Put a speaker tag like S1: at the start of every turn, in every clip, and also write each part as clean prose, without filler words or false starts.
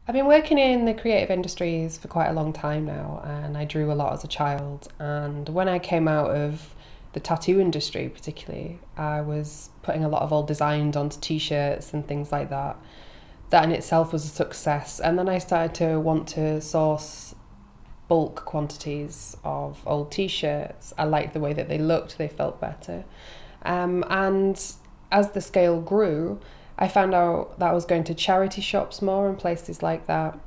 S1: I've been working in the creative industries for quite a long time now, and I drew a lot as a child. And when I came out of the tattoo industry, particularly, I was putting a lot of old designs onto t-shirts and things like that. That in itself was a success. And then I started to want to source bulk quantities of old t-shirts. I liked the way that they looked, they felt better. And as the scale grew, I found out that I was going to charity shops more and places like that.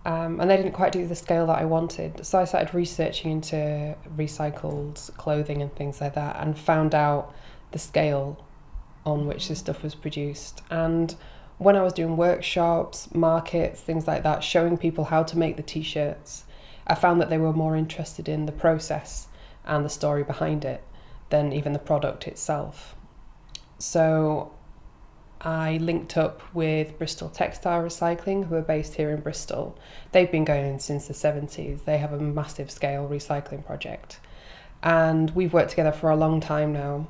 S1: And they didn't quite do the scale that I wanted. So I started researching into recycled clothing and things like that and found out the scale on which this stuff was produced. And when I was doing workshops, markets, things like that, showing people how to make the t-shirts, I found that they were more interested in the process and the story behind it than even the product itself. So I linked up with Bristol Textile Recycling, who are based here in Bristol. They've been going since the 70s. They have a massive scale recycling project. And we've worked together for a long time now.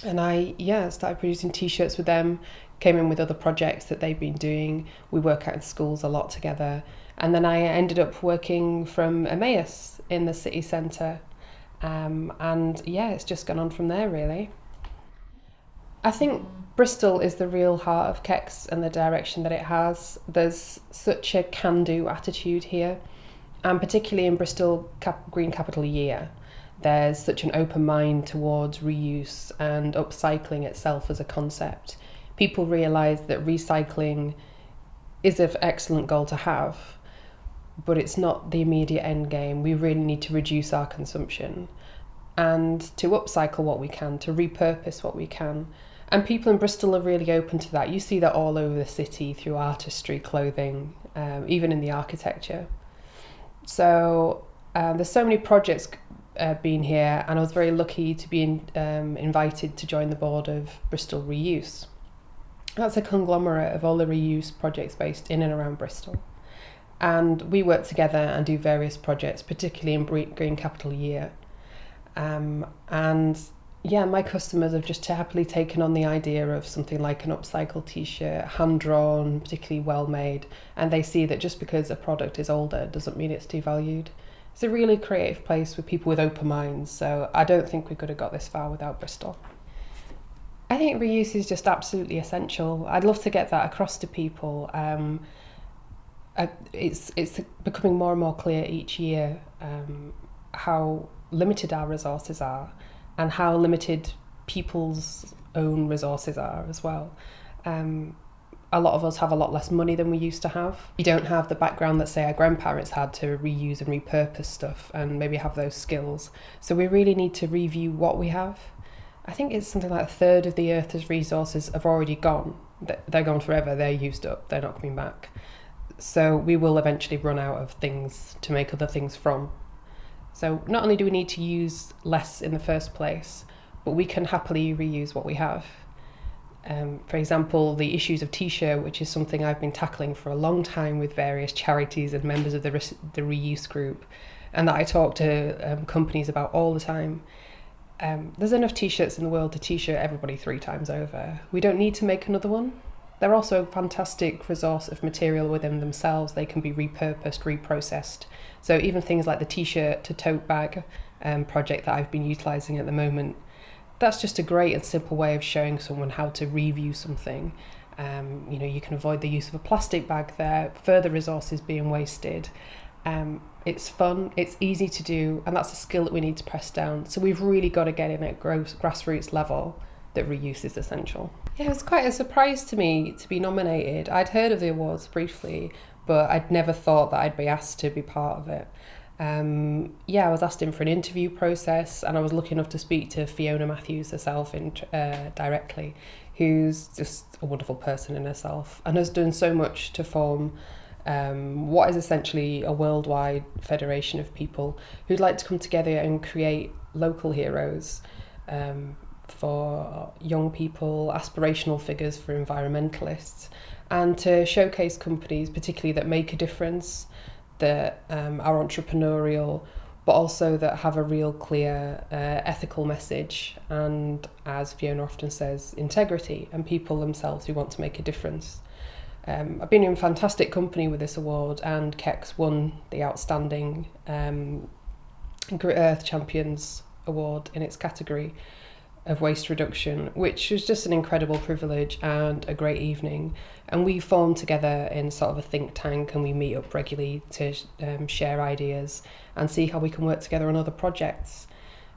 S1: And I started producing t-shirts with them, came in with other projects that they've been doing. We work out in schools a lot together. And then I ended up working from Emmaus in the city centre. It's just gone on from there, really. I think Bristol is the real heart of Kecks and the direction that it has. There's such a can-do attitude here, and particularly in Bristol Green Capital Year, there's such an open mind towards reuse and upcycling itself as a concept. People realise that recycling is an excellent goal to have, but it's not the immediate end game. We really need to reduce our consumption and to upcycle what we can, to repurpose what we can. And people in Bristol are really open to that. You see that all over the city through artistry, clothing, even in the architecture. So there's so many projects being here, and I was very lucky to be invited to join the board of Bristol Reuse. That's a conglomerate of all the reuse projects based in and around Bristol. And we work together and do various projects, particularly in Green Capital Year. My customers have just happily taken on the idea of something like an upcycled t-shirt, hand-drawn, particularly well-made, and they see that just because a product is older doesn't mean it's devalued. It's a really creative place with people with open minds, so I don't think we could have got this far without Bristol. I think reuse is just absolutely essential. I'd love to get that across to people. It's becoming more and more clear each year how limited our resources are and how limited people's own resources are as well. A lot of us have a lot less money than we used to have. We don't have the background that, say, our grandparents had to reuse and repurpose stuff and maybe have those skills. So we really need to review what we have. I think it's something like a third of the Earth's resources have already gone. They're gone forever, they're used up, they're not coming back. So we will eventually run out of things to make other things from. So not only do we need to use less in the first place, but we can happily reuse what we have. For example, the issues of t-shirt, which is something I've been tackling for a long time with various charities and members of the reuse group, and that I talk to companies about all the time. There's enough t-shirts in the world to t-shirt everybody 3 times over. We don't need to make another one. They're also a fantastic resource of material within themselves. They can be repurposed, reprocessed. So even things like the t-shirt to tote bag project that I've been utilising at the moment, that's just a great and simple way of showing someone how to review something. You can avoid the use of a plastic bag there, further resources being wasted. It's fun, it's easy to do, and that's a skill that we need to press down. So we've really got to get in at grassroots level that reuse is essential. Yeah, it was quite a surprise to me to be nominated. I'd heard of the awards briefly, but I'd never thought that I'd be asked to be part of it. I was asked in for an interview process, and I was lucky enough to speak to Fiona Matthews herself directly, who's just a wonderful person in herself and has done so much to form what is essentially a worldwide federation of people who'd like to come together and create local heroes for young people, aspirational figures for environmentalists, and to showcase companies particularly that make a difference, that are entrepreneurial, but also that have a real clear ethical message and, as Fiona often says, integrity, and people themselves who want to make a difference. I've been in fantastic company with this award, and Kecks won the Outstanding Grit Earth Champions Award in its category of waste reduction, which was just an incredible privilege and a great evening. And we formed together in sort of a think tank, and we meet up regularly to share ideas and see how we can work together on other projects.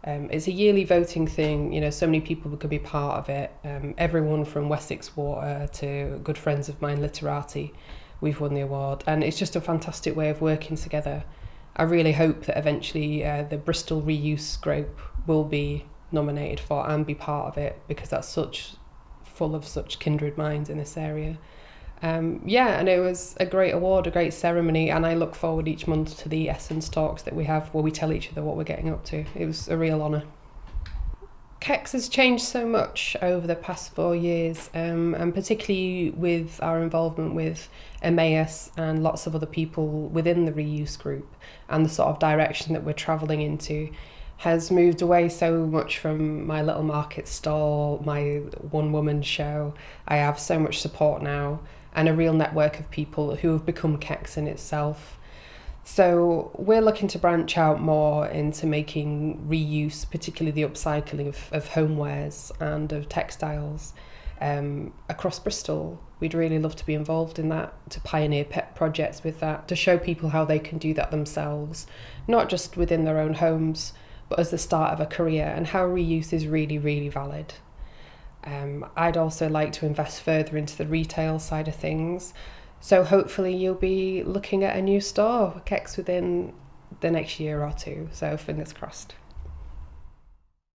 S1: It's a yearly voting thing, you know, so many people could be part of it. Everyone from Wessex Water to good friends of mine, Literati, we've won the award, and it's just a fantastic way of working together. I really hope that eventually the Bristol Reuse Group will be nominated for and be part of it, because that's full of such kindred minds in this area. And it was a great award, a great ceremony, and I look forward each month to the Essence talks that we have where we tell each other what we're getting up to. It was a real honour. Kecks has changed so much over the past 4 years, and particularly with our involvement with Emmaus and lots of other people within the reuse group, and the sort of direction that we're travelling into has moved away so much from my little market stall, my one-woman show. I have so much support now and a real network of people who have become Kecks in itself. So we're looking to branch out more into making reuse, particularly the upcycling of homewares and of textiles across Bristol. We'd really love to be involved in that, to pioneer pet projects with that, to show people how they can do that themselves, not just within their own homes, but as the start of a career, and how reuse is really, really valid. I'd also like to invest further into the retail side of things. So hopefully you'll be looking at a new store, Kecks, within the next year or two. So fingers crossed.